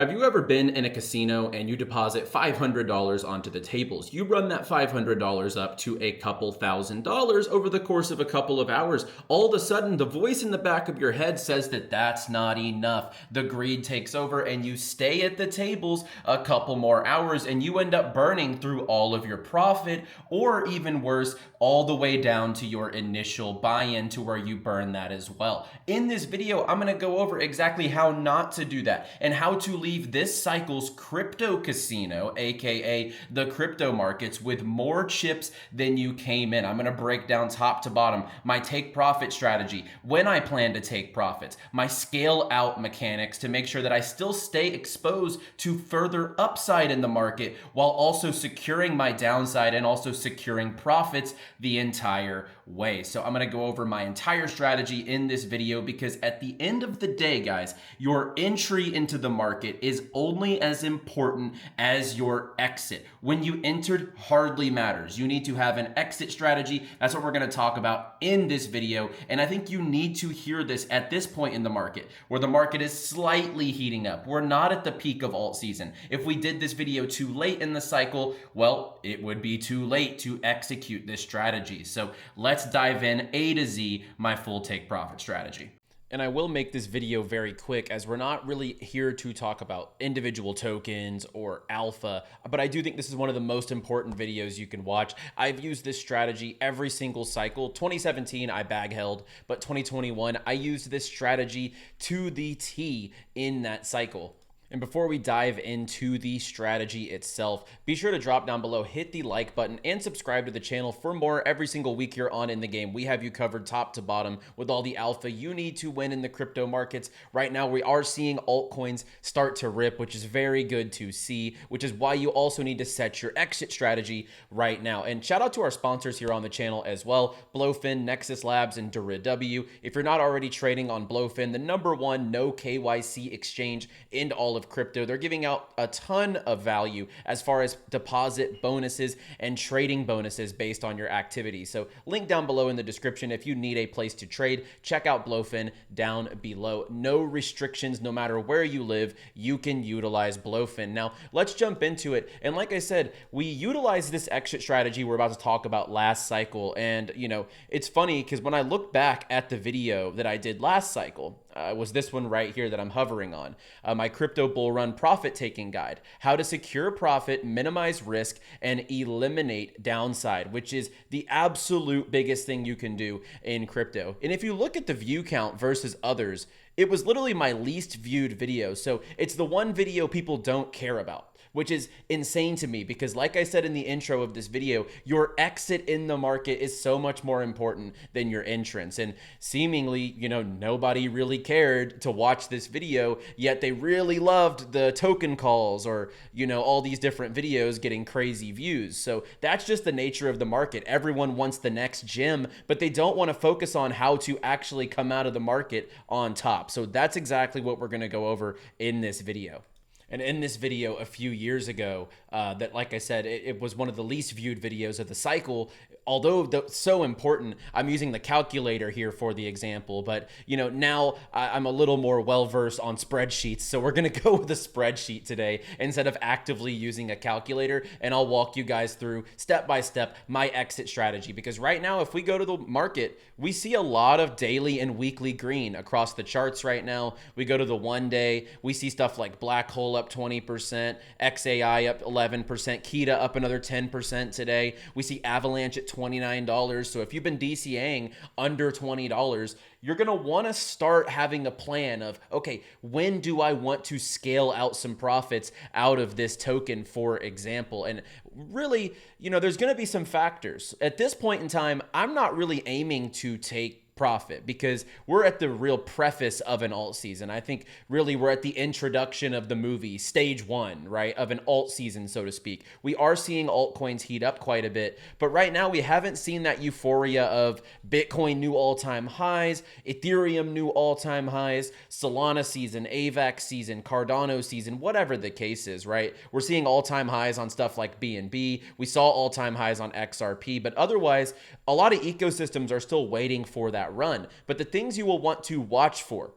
Have you ever been in a casino and you deposit $500 onto the tables? You run that $500 up to a couple $1,000s over the course of a couple of hours. All of a sudden, the voice in the back of your head says that that's not enough. The greed takes over and you stay at the tables a couple more hours and you end up burning through all of your profit, or even worse, all the way down to your initial buy-in to where you burn that as well. In this video, I'm going to go over exactly how not to do that and how to leave this cycle's crypto casino, aka the crypto markets, with more chips than you came in. I'm going to break down top to bottom my take profit strategy, when I plan to take profits, my scale out mechanics to make sure that I still stay exposed to further upside in the market while also securing my downside and also securing profits the entire way. So I'm going to go over my entire strategy in this video because at the end of the day, guys, your entry into the market is only as important as your exit. When you entered hardly matters. You need to have an exit strategy. That's what we're going to talk about in this video. And I think you need to hear this at this point in the market where the market is slightly heating up. We're not at the peak of alt season. If we did this video too late in the cycle, well, it would be too late to execute this strategy. So let's dive in A to Z, my full take profit strategy. And I will make this video very quick as we're not really here to talk about individual tokens or alpha, but I do think this is one of the most important videos you can watch. I've used this strategy every single cycle. 2017, I bag held, but 2021, I used this strategy to the T in that cycle. And before we dive into the strategy itself, be sure to drop down below, hit the like button, and subscribe to the channel for more every single week you're on In the Game. We have you covered top to bottom with all the alpha you need to win in the crypto markets. Right now, we are seeing altcoins start to rip, which is very good to see, which is why you also need to set your exit strategy right now. And shout out to our sponsors here on the channel as well, Blowfin, Nexus Labs, and 𝗪𝗏. If you're not already trading on Blowfin, the #1 no KYC exchange in all of crypto, they're giving out a ton of value as far as deposit bonuses and trading bonuses based on your activity. So link down below in the description if you need a place to trade. Check out Blowfin down below. No restrictions, no matter where you live, you can utilize Blowfin. Now let's jump into it. And like I said, we utilize this exit strategy we're about to talk about last cycle. And you know, it's funny because when I look back at the video that I did last cycle, was this one right here that I'm hovering on, my crypto bull run profit taking guide, how to secure profit, minimize risk, and eliminate downside, which is the absolute biggest thing you can do in crypto. And if you look at the view count versus others, it was literally my least viewed video. So it's the one video people don't care about, which is insane to me because like I said in the intro of this video, your exit in the market is so much more important than your entrance. And seemingly, you know, nobody really cared to watch this video, yet they really loved the token calls or, you know, all these different videos getting crazy views. So that's just the nature of the market. Everyone wants the next gem, but they don't want to focus on how to actually come out of the market on top. So that's exactly what we're going to go over in this video. And in this video a few years ago, that like I said, it was one of the least viewed videos of the cycle. Although so important, I'm using the calculator here for the example, but you know, now I'm a little more well-versed on spreadsheets. So we're gonna go with a spreadsheet today instead of actively using a calculator. And I'll walk you guys through step by step my exit strategy. Because right now, if we go to the market, we see a lot of daily and weekly green across the charts right now. We go to the 1 day, we see stuff like Black Hole up 20%, XAI up 11%, 𝗕TA up another 10% today. We see Avalanche at $29. So if you've been DCAing under $20, you're going to want to start having a plan of, okay, when do I want to scale out some profits out of this token, for example? And really, you know, there's going to be some factors. At this point in time, I'm not really aiming to take profit because we're at the real preface of an alt season. I think really we're at the introduction of the movie, stage one, right, of an alt season, so to speak. We are seeing altcoins heat up quite a bit, but right now we haven't seen that euphoria of Bitcoin new all-time highs, Ethereum new all-time highs, Solana season, AVAX season, Cardano season, whatever the case is, right? We're seeing all-time highs on stuff like BNB. We saw all-time highs on XRP, but otherwise, a lot of ecosystems are still waiting for that run. But the things you will want to watch for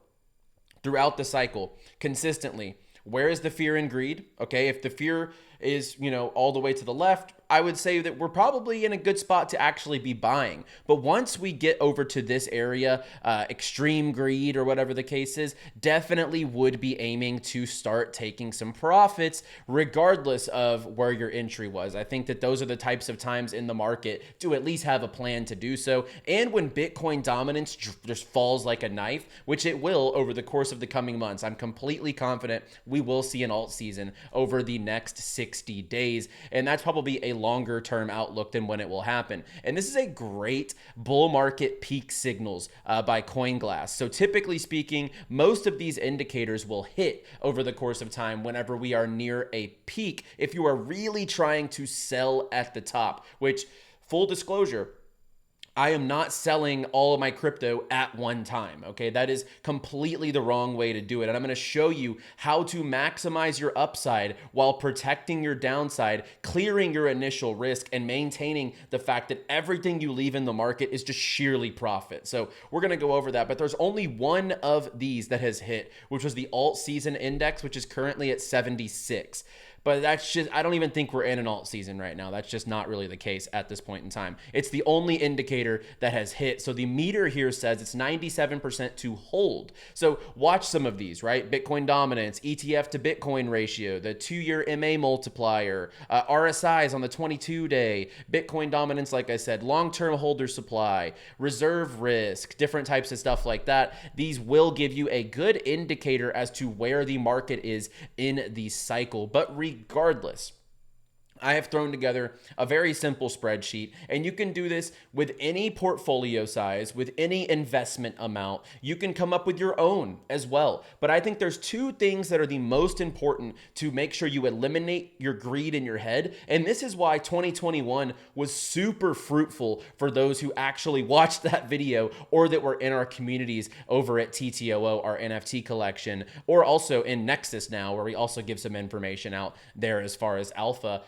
throughout the cycle consistently Where is the fear and greed? Okay, if the fear is, all the way to the left, I would say that we're probably in a good spot to actually be buying. But once we get over to this area, extreme greed or whatever the case is, definitely would be aiming to start taking some profits regardless of where your entry was. I think that those are the types of times in the market to at least have a plan to do so. And when Bitcoin dominance just falls like a knife, which it will over the course of the coming months, I'm completely confident we will see an alt season over the next 60 days. And that's probably a longer term outlook than when it will happen. And this is a great bull market peak signals by CoinGlass. So typically speaking, most of these indicators will hit over the course of time whenever we are near a peak, if you are really trying to sell at the top, which, full disclosure, I am not selling all of my crypto at one time, okay? That is completely the wrong way to do it. And I'm gonna show you how to maximize your upside while protecting your downside, clearing your initial risk, and maintaining the fact that everything you leave in the market is just sheerly profit. So we're gonna go over that, but there's only one of these that has hit, which was the alt season index, which is currently at 76. But that's just, I don't even think we're in an alt season right now. That's just not really the case at this point in time. It's the only indicator that has hit. So the meter here says it's 97% to hold. So watch some of these, right? Bitcoin dominance, ETF to Bitcoin ratio, the 2-year MA multiplier, RSIs on the 22-day, Bitcoin dominance, like I said, long-term holder supply, reserve risk, different types of stuff like that. These will give you a good indicator as to where the market is in the cycle. But regardless, I have thrown together a very simple spreadsheet, and you can do this with any portfolio size, with any investment amount. You can come up with your own as well. But I think there's two things that are the most important to make sure you eliminate your greed in your head. And this is why 2021 was super fruitful for those who actually watched that video or that were in our communities over at TTOO, our NFT collection, or also in Nexus now, where we also give some information out there as far as alpha.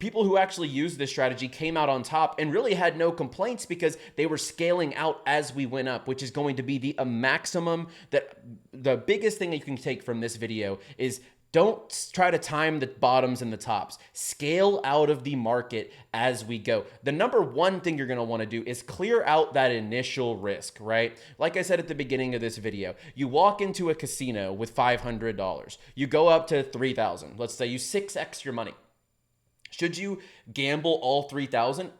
People who actually used this strategy came out on top and really had no complaints because they were scaling out as we went up, which is going to be the maximum. That the biggest thing that you can take from this video is don't try to time the bottoms and the tops. Scale out of the market as we go. The number one thing you're gonna wanna do is clear out that initial risk, right? Like I said at the beginning of this video, you walk into a casino with $500. You go up to 3,000. Let's say you 6x your money. Should you gamble all 3,000?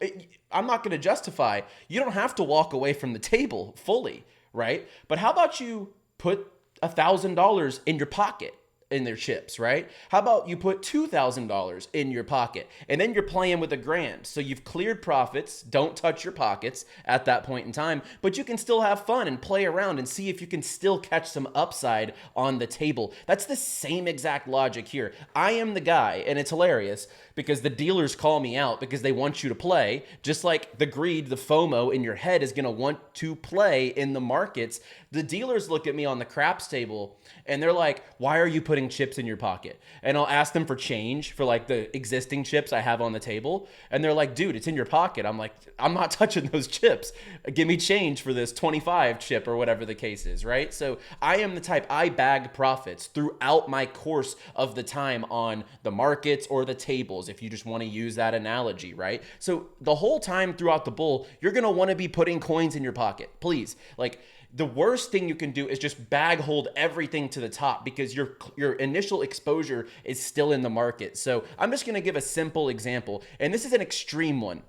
I'm not going to justify. You don't have to walk away from the table fully, right? But how about you put $1,000 in your pocket in their chips, right? How about you put $2,000 in your pocket and then you're playing with $1,000. So you've cleared profits, don't touch your pockets at that point in time, but you can still have fun and play around and see if you can still catch some upside on the table. That's the same exact logic here. I am the guy, and it's hilarious because the dealers call me out because they want you to play, just like the greed, the FOMO in your head is going to want to play in the markets. The dealers look at me on the craps table and they're like, why are you putting chips in your pocket? And I'll ask them for change for like the existing chips I have on the table. And they're like, dude, it's in your pocket. I'm like, I'm not touching those chips. Give me change for this 25 chip or whatever the case is, right? So I am the type, I bag profits throughout my course of the time on the markets or the tables, if you just want to use that analogy, right? So the whole time throughout the bull, you're going to want to be putting coins in your pocket, please. Like, the worst thing you can do is just bag hold everything to the top because your initial exposure is still in the market. So I'm just going to give a simple example, and this is an extreme one,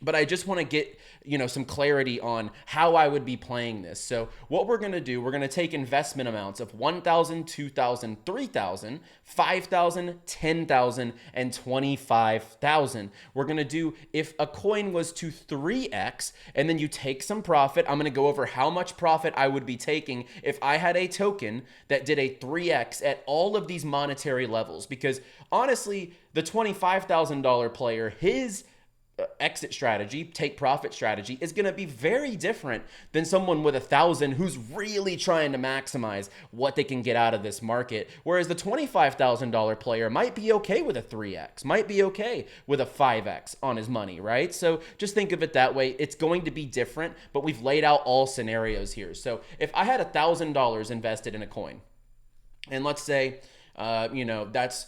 but I just want to get, some clarity on how I would be playing this. So what we're going to do, we're going to take investment amounts of 1,000, 2,000, 3,000, 5,000, 10,000, and 25,000. We're going to do, if a coin was to 3x, and then you take some profit, I'm going to go over how much profit I would be taking if I had a token that did a 3x at all of these monetary levels. Because honestly, the $25,000 player, his exit strategy, take profit strategy, is going to be very different than someone with 1,000 who's really trying to maximize what they can get out of this market. Whereas the $25,000 player might be okay with a 3x, might be okay with a 5x on his money, right? So just think of it that way. It's going to be different, but we've laid out all scenarios here. So if I had $1,000 invested in a coin, and let's say That's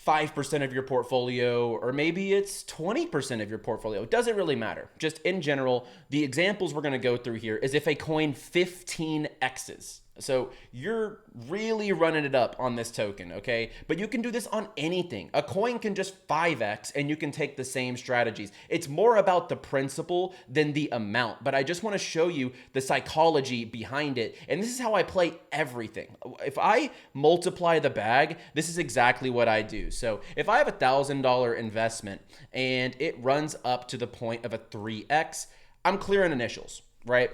5% of your portfolio, or maybe it's 20% of your portfolio. It doesn't really matter. Just in general, the examples we're going to go through here is if a coin 15x's. So you're really running it up on this token, okay? But you can do this on anything. A coin can just 5x and you can take the same strategies. It's more about the principle than the amount. But I just want to show you the psychology behind it. And this is how I play everything. If I multiply the bag, this is exactly what I do. So if I have $1,000 investment and it runs up to the point of a 3x, I'm clearing initials, right?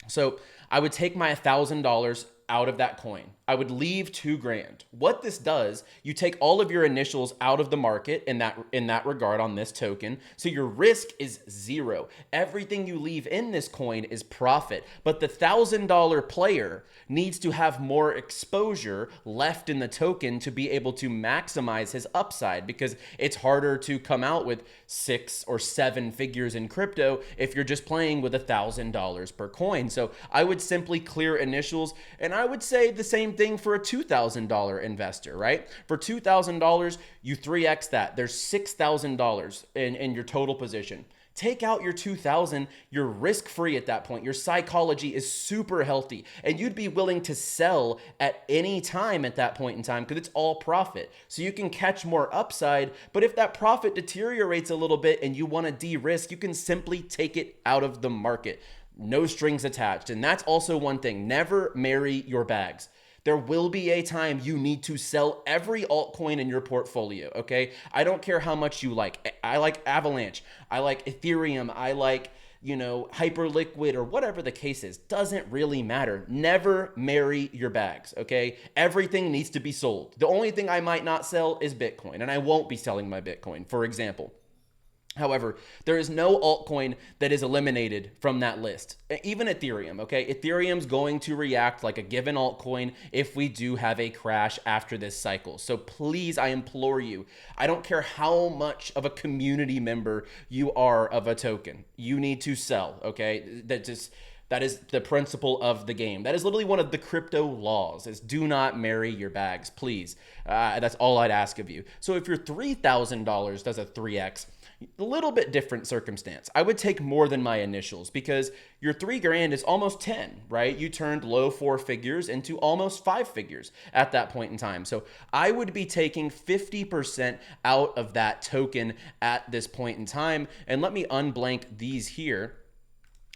So I would take my $1,000 out of that coin. I would leave $2,000. What this does, you take all of your initials out of the market in that regard on this token. So your risk is zero. Everything you leave in this coin is profit. But the $1,000 player needs to have more exposure left in the token to be able to maximize his upside, because it's harder to come out with 6 or 7 figures in crypto if you're just playing with $1,000 per coin. So I would simply clear initials, and I would say the same thing for a $2,000 investor, right? For $2,000, you 3x that. There's $6,000 in your total position. Take out your 2,000, you're risk-free at that point. Your psychology is super healthy, and you'd be willing to sell at any time at that point in time because it's all profit. So you can catch more upside, but if that profit deteriorates a little bit and you want to de-risk, you can simply take it out of the market. No strings attached. And that's also one thing. Never marry your bags. There will be a time you need to sell every altcoin in your portfolio, okay? I don't care how much you like. I like Avalanche. I like Ethereum. I like, Hyperliquid, or whatever the case is. Doesn't really matter. Never marry your bags, okay? Everything needs to be sold. The only thing I might not sell is Bitcoin, and I won't be selling my Bitcoin, for example. However, there is no altcoin that is eliminated from that list. Even Ethereum, okay? Ethereum's going to react like a given altcoin if we do have a crash after this cycle. So please, I implore you, I don't care how much of a community member you are of a token, you need to sell, okay? That is the principle of the game. That is literally one of the crypto laws, is do not marry your bags, please. That's all I'd ask of you. So if your $3,000 does a 3x, a little bit different circumstance. I would take more than my initials, because your $3,000 is almost 10, right? You turned low 4 figures into almost 5 figures at that point in time. So I would be taking 50% out of that token at this point in time. And let me unblank these here.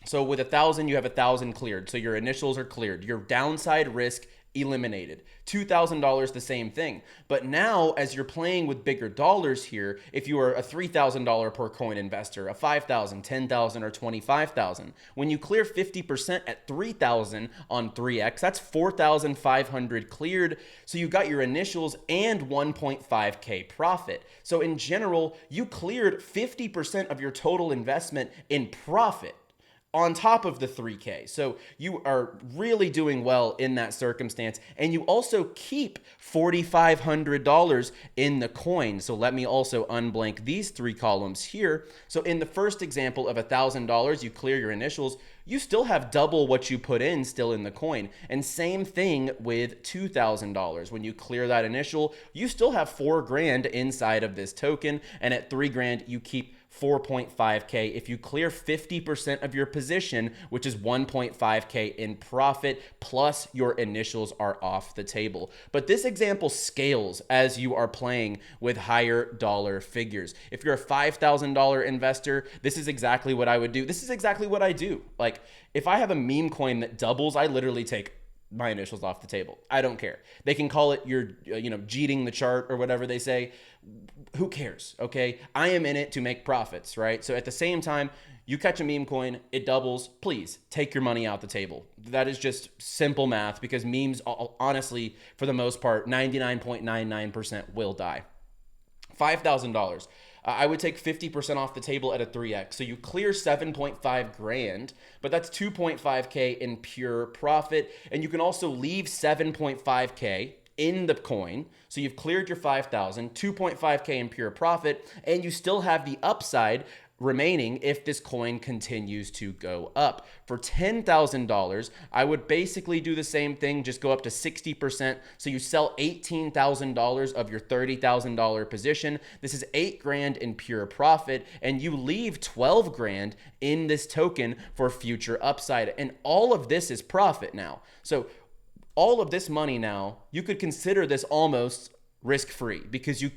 So with 1,000, you have 1,000 cleared. So your initials are cleared. Your downside risk eliminated. $2,000, the same thing. But now, as you're playing with bigger dollars here, if you are a $3,000 per coin investor, a $5,000, $10,000, or $25,000, when you clear 50% at $3,000 on 3x, that's $4,500 cleared. So you got your initials and 1.5K profit. So in general, you cleared 50% of your total investment in profit on top of the 3K. So you are really doing well in that circumstance. And you also keep $4,500 in the coin. So let me also unblank these 3 columns here. So in the first example of $1,000, you clear your initials, you still have double what you put in still in the coin. And same thing with $2,000. When you clear that initial, you still have $4,000 inside of this token. And at $3,000, you keep 4.5K. If you clear 50% of your position, which is 1.5K in profit, plus your initials are off the table. But this example scales as you are playing with higher dollar figures. If you're a $5,000 investor, this is exactly what I would do. This is exactly what I do. Like, if I have a meme coin that doubles, I literally take my initials off the table. I don't care. They can call it your, 𝗔𝗃𝗏 the chart or whatever they say. Who cares? Okay. I am in it to make profits, right? So at the same time, you catch a meme coin, it doubles, please take your money out the table. That is just simple math, because memes, honestly, for the most part, 99.99% will die. $5,000. I would take 50% off the table at a 3x. So you clear 7.5 grand, but that's 2.5K in pure profit. And you can also leave 7.5K in the coin. So you've cleared your 5,000, 2.5K in pure profit, and you still have the upside remaining if this coin continues to go up. For $10,000, I would basically do the same thing, just go up to 60%. So you sell $18,000 of your $30,000 position. This is $8,000 in pure profit, and you leave $12,000 in this token for future upside. And all of this is profit now. So all of this money now, you could consider this almost risk-free because you're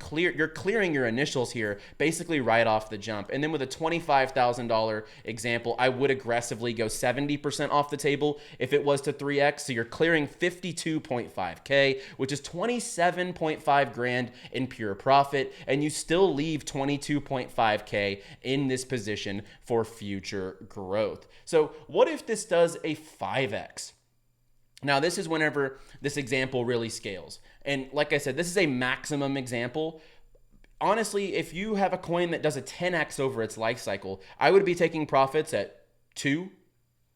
clearing your initials here basically right off the jump. And then with a $25,000 example, I would aggressively go 70% off the table if it was to 3x. So you're clearing $52.5K, which is $27.5 in pure profit, and you still leave $22.5K in this position for future growth. So what if this does a 5x? Now, this is whenever this example really scales. And like I said, this is a maximum example. Honestly, if you have a coin that does a 10x over its life cycle, I would be taking profits at 2,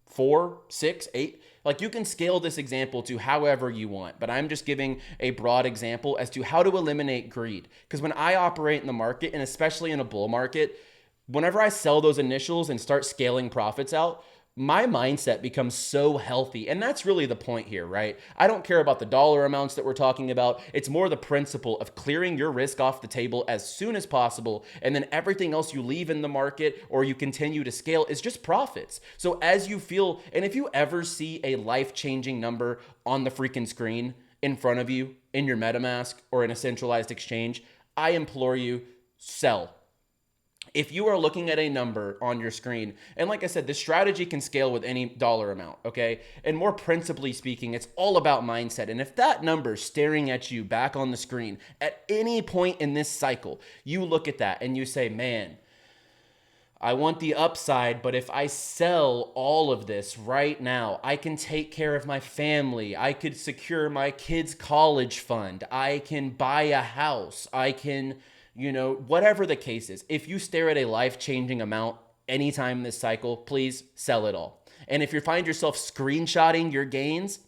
4, 6, 8. Like, you can scale this example to however you want, but I'm just giving a broad example as to how to eliminate greed. Because when I operate in the market, and especially in a bull market, whenever I sell those initials and start scaling profits out, my mindset becomes so healthy. And that's really the point here, right? I don't care about the dollar amounts that we're talking about. It's more the principle of clearing your risk off the table as soon as possible. And then everything else you leave in the market or you continue to scale is just profits. So as you feel, and if you ever see a life-changing number on the freaking screen in front of you, in your MetaMask or in a centralized exchange, I implore you, sell. If you are looking at a number on your screen, and like I said, this strategy can scale with any dollar amount, okay? And more principally speaking, it's all about mindset. And if that number is staring at you back on the screen at any point in this cycle, you look at that and you say, man, I want the upside, but if I sell all of this right now, I can take care of my family. I could secure my kids' college fund. I can buy a house. I can, whatever the case is. If you stare at a life-changing amount anytime this cycle, please sell it all. And if you find yourself screenshotting your gains,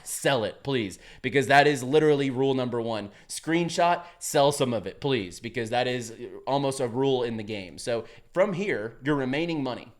sell it, please, because that is literally rule number one. Screenshot, sell some of it, please, because that is almost a rule in the game. So from here, your remaining money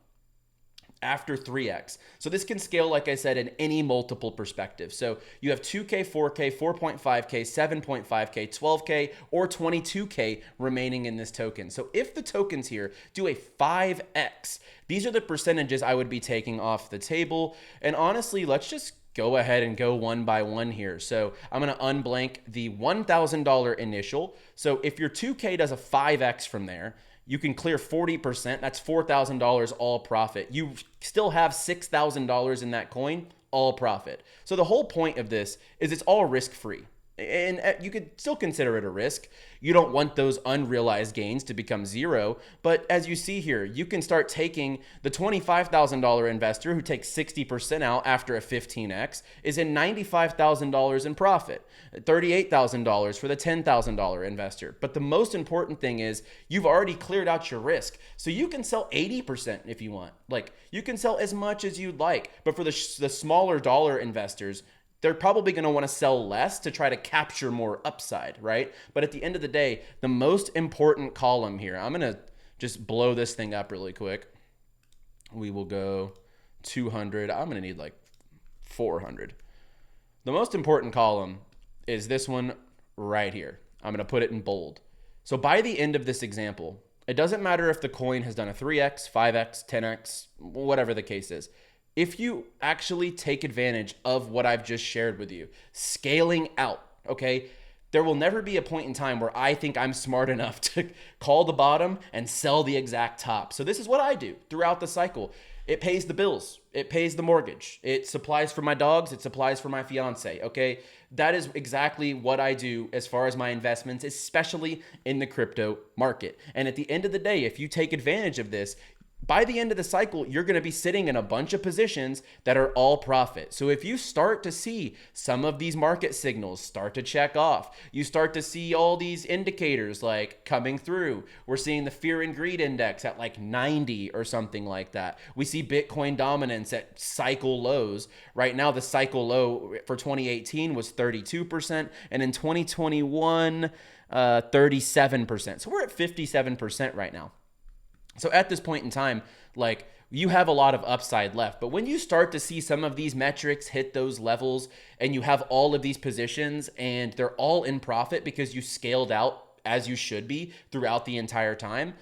after 3x. So this can scale, like I said, in any multiple perspective. So you have 2K, 4K, 4.5K, 7.5K, 12K, or 22K remaining in this token. So if the tokens here do a 5x, these are the percentages I would be taking off the table. And honestly, let's just go ahead and go one by one here. So I'm going to unblank the $1,000 initial. So if your 2K does a 5x from there, you can clear 40%. That's $4,000 all profit. You still have $6,000 in that coin, all profit. So the whole point of this is it's all risk-free. And you could still consider it a risk. You don't want those unrealized gains to become zero. But as you see here, you can start taking the $25,000 investor who takes 60% out after a 15x is in $95,000 in profit, $38,000 for the $10,000 investor. But the most important thing is you've already cleared out your risk. So you can sell 80% if you want. Like, you can sell as much as you'd like. But for the smaller dollar investors, they're probably going to want to sell less to try to capture more upside, right? But at the end of the day, the most important column here, I'm going to just blow this thing up really quick. We will go 200. I'm going to need like 400. The most important column is this one right here. I'm going to put it in bold. So by the end of this example, it doesn't matter if the coin has done a 3x, 5x, 10x, whatever the case is. If you actually take advantage of what I've just shared with you, scaling out, okay, there will never be a point in time where I think I'm smart enough to call the bottom and sell the exact top. So this is what I do throughout the cycle. It pays the bills. It pays the mortgage. It supplies for my dogs. It supplies for my fiance, okay? That is exactly what I do as far as my investments, especially in the crypto market. And at the end of the day, if you take advantage of this, by the end of the cycle, you're going to be sitting in a bunch of positions that are all profit. So if you start to see some of these market signals start to check off, you start to see all these indicators like coming through. We're seeing the fear and greed index at like 90 or something like that. We see Bitcoin dominance at cycle lows. Right now, the cycle low for 2018 was 32%, and in 2021, 37%. So we're at 57% right now. So at this point in time, like, you have a lot of upside left. But when you start to see some of these metrics hit those levels and you have all of these positions and they're all in profit because you scaled out as you should be throughout the entire time,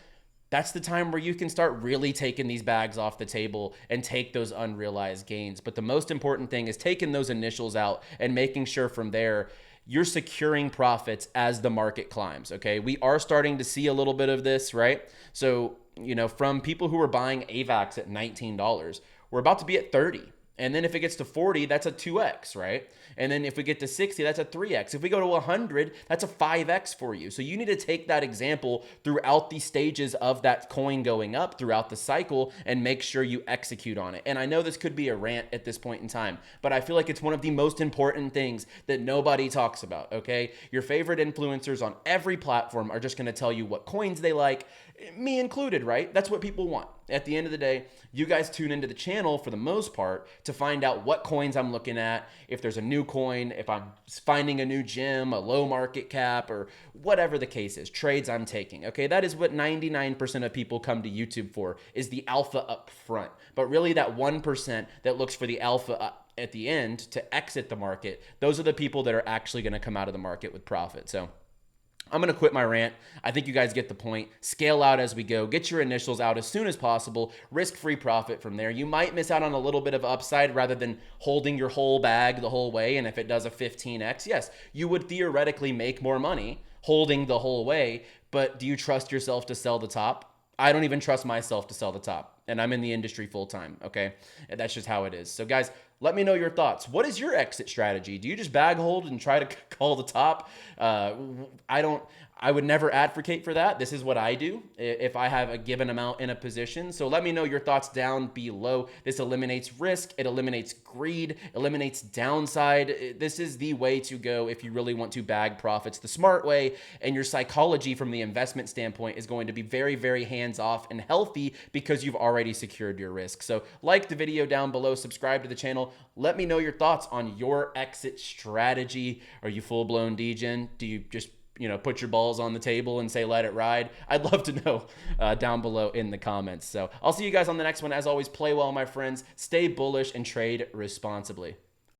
that's the time where you can start really taking these bags off the table and take those unrealized gains. But the most important thing is taking those initials out and making sure from there you're securing profits as the market climbs, okay? We are starting to see a little bit of this, right? So, you know, from people who are buying AVAX at $19, we're about to be at 30. And then if it gets to 40, that's a 2x, right? And then if we get to 60, that's a 3x. If we go to 100, that's a 5x for you. So you need to take that example throughout the stages of that coin going up throughout the cycle and make sure you execute on it. And I know this could be a rant at this point in time, but I feel like it's one of the most important things that nobody talks about, okay? Your favorite influencers on every platform are just going to tell you what coins they like, me included, right? That's what people want. At the end of the day, you guys tune into the channel for the most part to find out what coins I'm looking at, if there's a new coin, if I'm finding a new gem, a low market cap, or whatever the case is, trades I'm taking. Okay, that is what 99% of people come to YouTube for, is the alpha up front. But really that 1% that looks for the alpha at the end to exit the market, those are the people that are actually going to come out of the market with profit. So I'm going to quit my rant. I think you guys get the point. Scale out as we go. Get your initials out as soon as possible. Risk-free profit from there. You might miss out on a little bit of upside rather than holding your whole bag the whole way. And if it does a 15x, yes, you would theoretically make more money holding the whole way. But do you trust yourself to sell the top? I don't even trust myself to sell the top. And I'm in the industry full time, okay? And that's just how it is. So guys, let me know your thoughts. What is your exit strategy? Do you just bag hold and try to call the top? I would never advocate for that. This is what I do if I have a given amount in a position. So let me know your thoughts down below. This eliminates risk. It eliminates greed, eliminates downside. This is the way to go if you really want to bag profits the smart way. And your psychology from the investment standpoint is going to be very, very hands-off and healthy because you've already secured your risk. So like the video down below, subscribe to the channel. Let me know your thoughts on your exit strategy. Are you full-blown degen? Do you just put your balls on the table and say, let it ride? I'd love to know down below in the comments. So I'll see you guys on the next one. As always, play well, my friends. Stay bullish and trade responsibly.